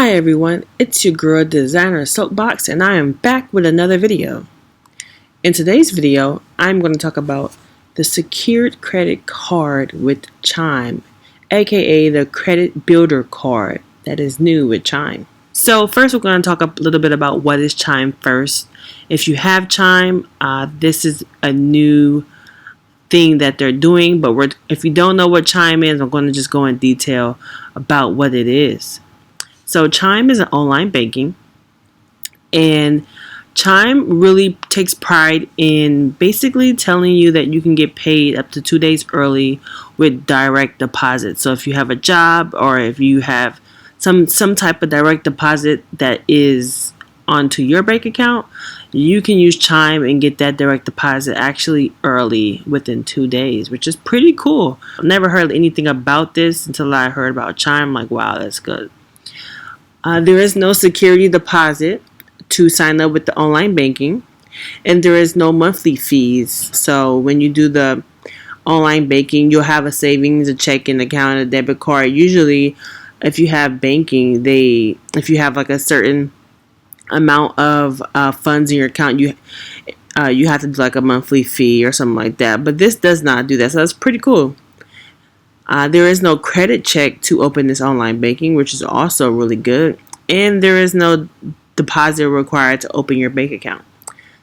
Hi everyone, it's your girl designer Soapbox, and I am back with another video. In today's video, I'm going to talk about the secured credit card with Chime, aka the credit builder card that is new with Chime. So first we're going to talk a little bit about what is Chime first. If you have Chime, this is a new thing that they're doing, but if you don't know what Chime is, I'm going to just go in detail about what it is. So Chime is an online banking, and Chime really takes pride in basically telling you that you can get paid up to 2 days early with direct deposit. So if you have a job or if you have some type of direct deposit that is onto your bank account, you can use Chime and get that direct deposit actually early within 2 days, which is pretty cool. I've never heard anything about this until I heard about Chime. I'm like, wow, that's good. There is no security deposit to sign up with the online banking, and there is no monthly fees. So when you do the online banking, you'll have a savings, a checking account, a debit card. Usually, if you have banking, if you have like a certain amount of funds in your account, you have to do like a monthly fee or something like that. But this does not do that, so that's pretty cool. There is no credit check to open this online banking, which is also really good. And there is no deposit required to open your bank account.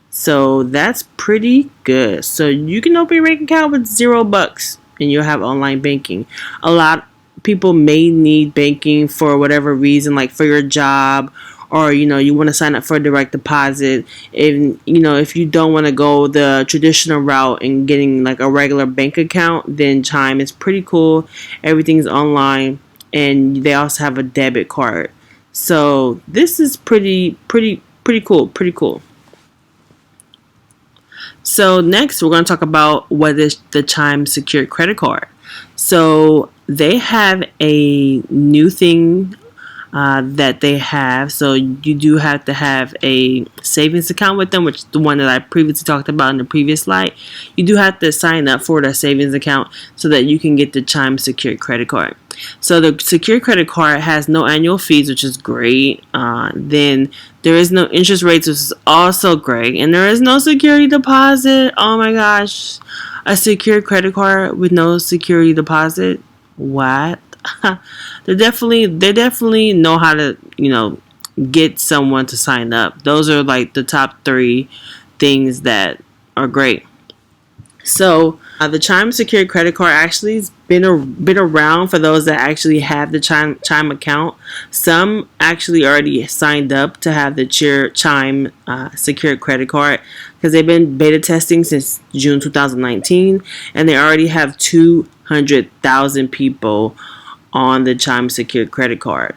So that's pretty good. So you can open your bank account with $0 and you'll have online banking. A lot of people may need banking for whatever reason, like for your job, or you want to sign up for a direct deposit. And if you don't want to go the traditional route and getting like a regular bank account, then Chime is pretty cool. Everything's online, and they also have a debit card. So this is pretty cool. So next we're going to talk about what is the Chime secured credit card. So they have a new thing that they have. So you do have to have a savings account with them, which is the one that I previously talked about in the previous slide. You do have to sign up for the savings account so that you can get the Chime secured credit card. So the secured credit card has no annual fees, which is great. Then there is no interest rates, which is also great. And there is no security deposit. Oh my gosh. A secured credit card with no security deposit? What? They definitely know how to get someone to sign up. Those are like the top 3 things that are great. So the Chime secured credit card actually has been around for those that actually have the Chime account. Some actually already signed up to have the Chime secured credit card because they've been beta testing since June 2019, and they already have 200,000 people on the Chime secured credit card.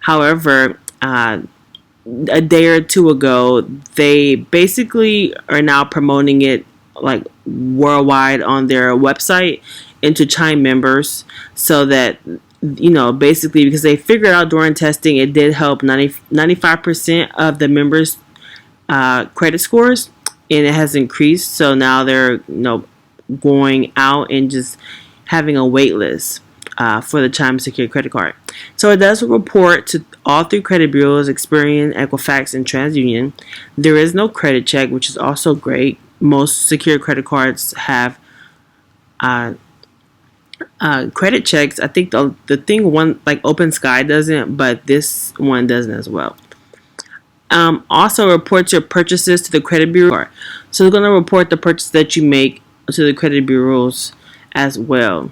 However, a day or two ago, they basically are now promoting it like worldwide on their website into Chime members, so that basically because they figured out during testing it did help 95% of the members' credit scores, and it has increased. So now they're going out and just having a wait list for the Chime secured credit card. So it does report to all 3 credit bureaus: Experian, Equifax, and TransUnion. There is no credit check, which is also great. Most secured credit cards have credit checks. I think the thing one like Open Sky doesn't, but this one doesn't as well. Also reports your purchases to the credit bureau. So they're going to report the purchase that you make to the credit bureaus as well.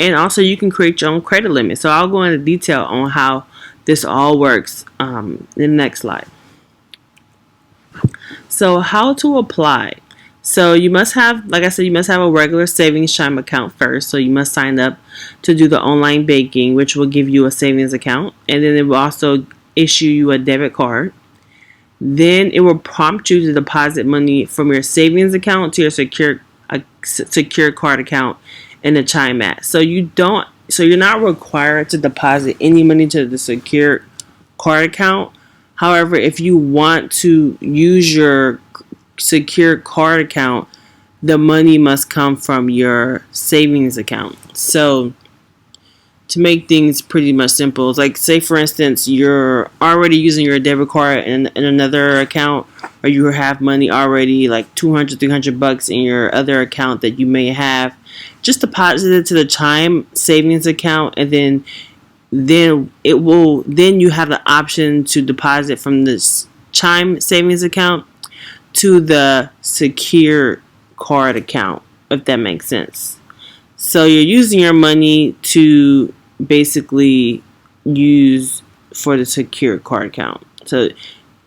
And also you can create your own credit limit. So I'll go into detail on how this all works in the next slide. So how to apply. So you must have, like I said, you must have a regular savings Chime account first. So you must sign up to do the online banking, which will give you a savings account. And then it will also issue you a debit card. Then it will prompt you to deposit money from your savings account to your secure card account in the Chime app. So you're not required to deposit any money to the secure card account. However, if you want to use your secure card account, the money must come from your savings account. So to make things pretty much simple. It's like, say for instance, you're already using your debit card in another account, or you have money already like 200, 300 bucks in your other account that you may have. Just deposit it to the Chime savings account, and then you have the option to deposit from this Chime savings account to the secure card account, if that makes sense. So you're using your money to basically use for the secure card account. So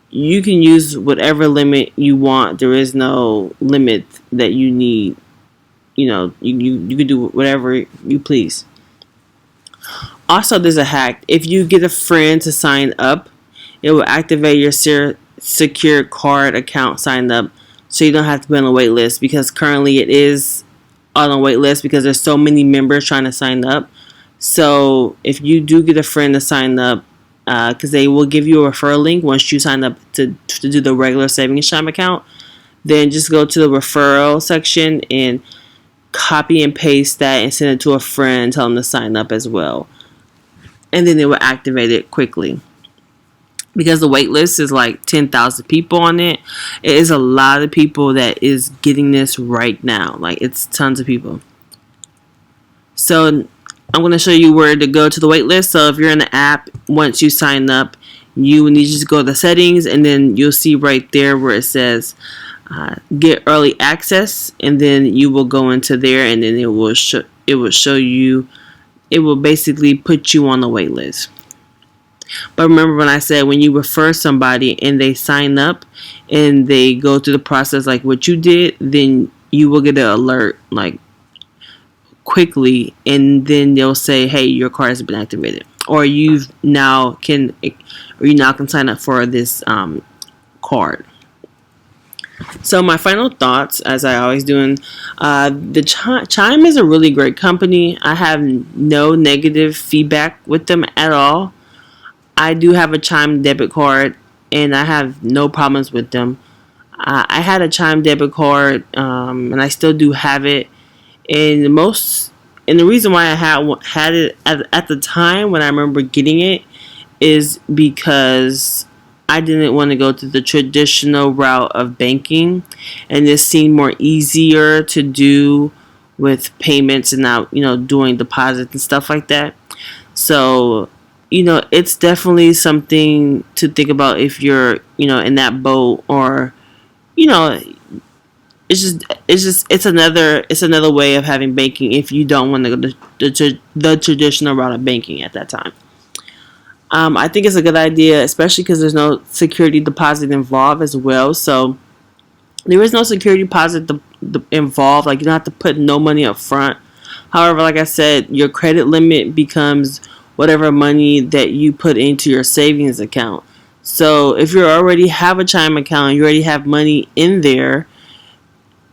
you can use whatever limit you want. There is no limit that you need. You know, you can do whatever you please. Also, there's a hack. If you get a friend to sign up, it will activate your secure card account sign up, so you don't have to be on a wait list, because currently it is on a wait list because there's so many members trying to sign up. So if you do get a friend to sign up, because they will give you a referral link once you sign up to do the regular savings Chime account, then just go to the referral section and copy and paste that and send it to a friend and tell them to sign up as well. And then it will activate it quickly. Because the wait list is like 10,000 people on it. It is a lot of people that is getting this right now. Like, it's tons of people. So I'm going to show you where to go to the wait list. So if you're in the app, once you sign up, you need to just go to the settings, and then you'll see right there where it says get early access, and then you will go into there, and then it will show you, it will basically put you on the wait list. But remember when I said when you refer somebody and they sign up and they go through the process like what you did, then you will get an alert like quickly, and then they'll say, hey, your card has been activated, or you now can sign up for this card. So my final thoughts, as I always do, the Chime is a really great company. I have no negative feedback with them at all. I do have a Chime debit card, and I have no problems with them. I had a Chime debit card, and I still do have it. And the reason why I had it at the time when I remember getting it is because I didn't want to go through the traditional route of banking, and this seemed more easier to do with payments and now, doing deposits and stuff like that. So, it's definitely something to think about if you're, in that boat, or, it's another way of having banking if you don't want to go the traditional route of banking at that time. I think it's a good idea, especially because there's no security deposit involved as well. So there is no security deposit involved. Like, you don't have to put no money up front. However, like I said, your credit limit becomes whatever money that you put into your savings account. So if you already have a Chime account, you already have money in there,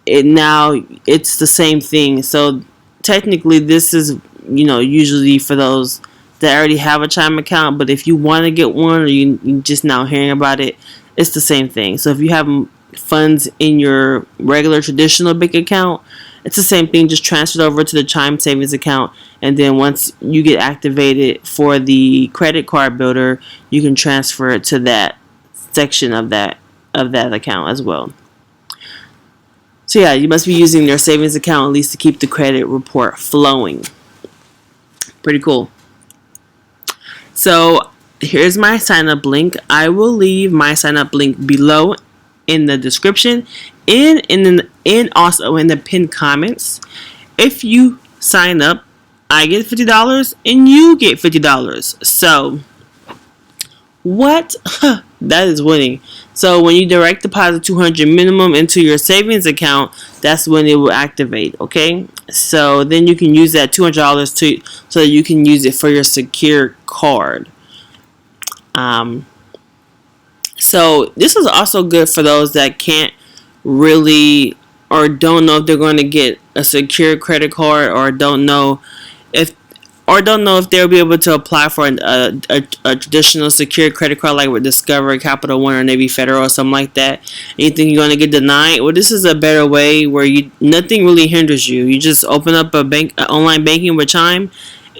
it's the same thing. So technically this is, usually for those that already have a Chime account, but if you want to get one, or you just now hearing about it, it's the same thing. So if you have funds in your regular traditional bank account, it's the same thing, just transfer it over to the Chime savings account, and then once you get activated for the credit card builder, you can transfer it to that section of that account as well. So yeah, you must be using their savings account at least to keep the credit report flowing. Pretty cool. So here's my sign up link. I will leave my sign up link below in the description and also in the pinned comments. If you sign up, I get $50 and you get $50. So what? That is winning. So when you direct deposit $200 minimum into your savings account, that's when it will activate. Okay, so then you can use that $200 so that you can use it for your secure card. So this is also good for those that can't really, or don't know if they're going to get a secure credit card, or don't know if they'll be able to apply for a traditional secure credit card like with Discover, Capital One, or Navy Federal, or something like that. And you think you're going to get denied? Well, this is a better way where nothing really hinders you. You just open up an online banking with Chime,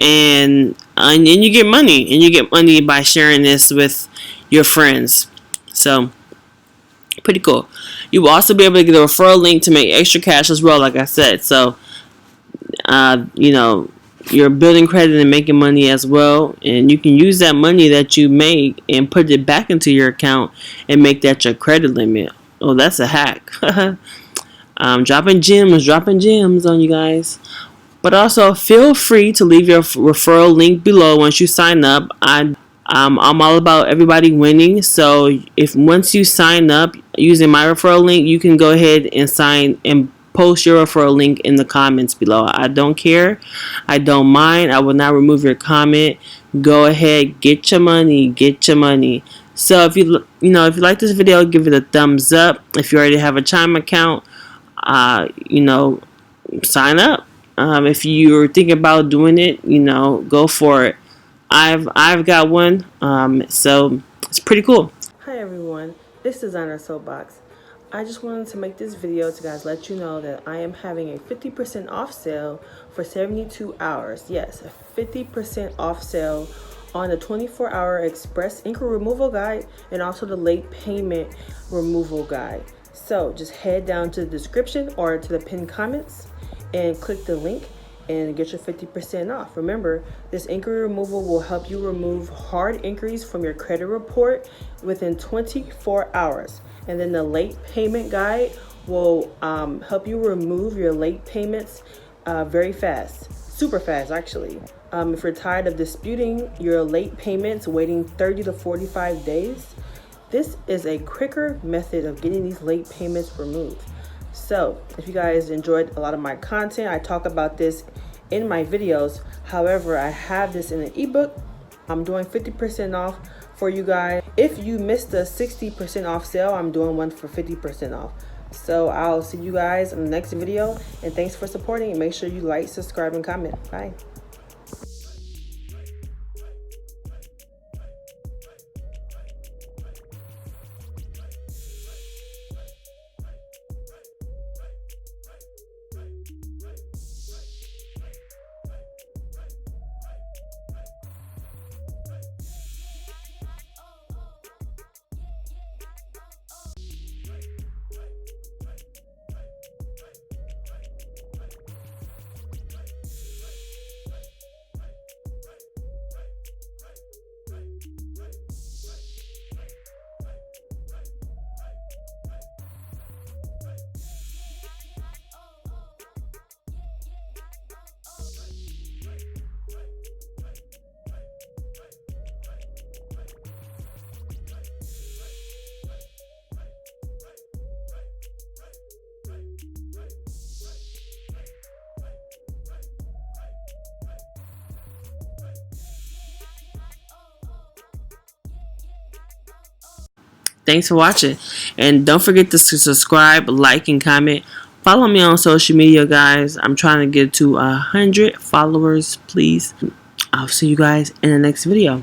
and and you get money, by sharing this with your friends. So pretty cool. You will also be able to get a referral link to make extra cash as well, like I said. So you know, you're building credit and making money as well, and you can use that money that you make and put it back into your account and make that your credit limit. Oh, that's a hack. Dropping gems on you guys. But also, feel free to leave your referral link below once you sign up. I'm all about everybody winning. So if once you sign up using my referral link, you can go ahead and sign and post your referral link in the comments below. I don't care. I don't mind. I will not remove your comment. Go ahead, get your money. Get your money. So if you like this video, give it a thumbs up. If you already have a Chime account, sign up. If you're thinking about doing it, go for it. I've got one, so it's pretty cool. Hi everyone, this is Designer Soapbox. I just wanted to make this video to guys let you know that I am having a 50% off sale for 72 hours. Yes, a 50% off sale on the 24-hour express inquiry removal guide and also the late payment removal guide. So just head down to the description or to the pinned comments and click the link and get your 50% off. Remember, this inquiry removal will help you remove hard inquiries from your credit report within 24 hours. And then the late payment guide will help you remove your late payments very fast, super fast actually. If you're tired of disputing your late payments, waiting 30 to 45 days, this is a quicker method of getting these late payments removed. So if you guys enjoyed a lot of my content, I talk about this in my videos. However, I have this in an ebook. I'm doing 50% off for you guys. If you missed the 60% off sale, I'm doing one for 50% off. So I'll see you guys in the next video, and thanks for supporting, and make sure you like, subscribe, and comment. Bye. Thanks for watching, and don't forget to subscribe, like, and comment. Follow me on social media, guys. I'm trying to get to 100 followers, please. I'll see you guys in the next video.